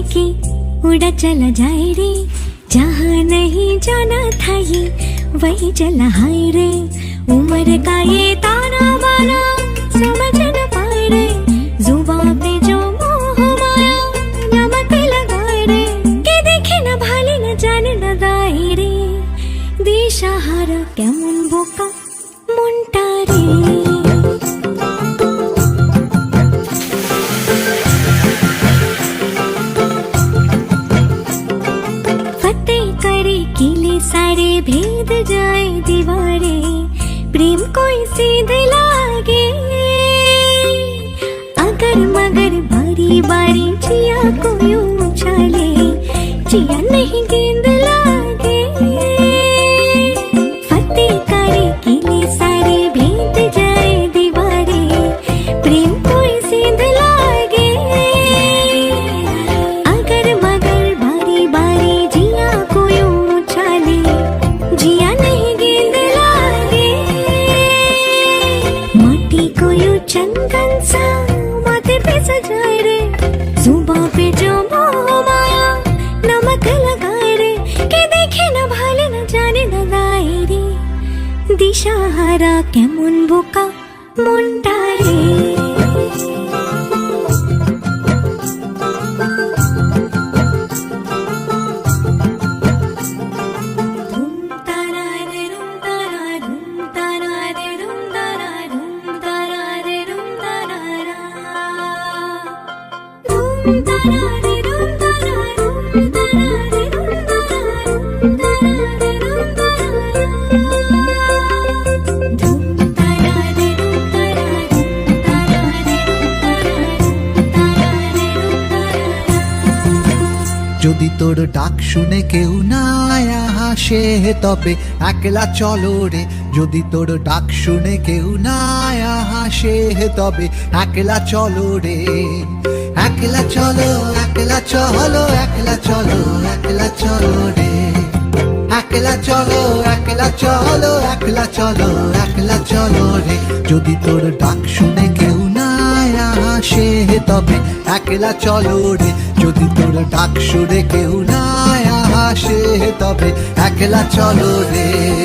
लेके उड़ा चला जाए रे, जहाँ नहीं जाना था ये वही चला हाय रे। उम्र का ये ताना बाना समझ न पाए रे, जुबां पे जो मोह माया नमक लगाए रे। के देखे न भाले न जाने न दाए रे, दिशाहारा কেমন বোকা মনটা রে। किले सारे भेद जाए दीवारे, प्रेम कोई सीधे लागे। अगर मगर बारी बारी जिया को यूं उछाले, जिया नहीं गेंद लागे। फतेह करे किले सारे भेद जाए दीवारे, प्रेम कोई सीधे लागे। अगर मगर बारी बारी जिया को जिया नहीं गेंद लागे। माटी को यूं चंदन सा माथे पे सजाए रे, जुबां पे जो मोह माया नमक लगाए रे। के देखे न भाले न जाने न दाए रे, दिशाहारा কেমন বোকা মনটা রে। যদি তোর ডাক শুনে কেউ না হাসে তবে একলা চলো রে। যদি তোর ডাক শুনে কেউ না হাসে তবে একলা চলো রে। একলা চলো একলা চলো একলা চলো একলা চলো রে। একলা চলো একলা চলো একলা চলো একলা চলো রে। যদি তোর ডাক শুনে কেউ না হাসে তবে একলা চলো রে। যদি তোর ডাক শুনে কেউ না হাসে তবে একলা চলো রে।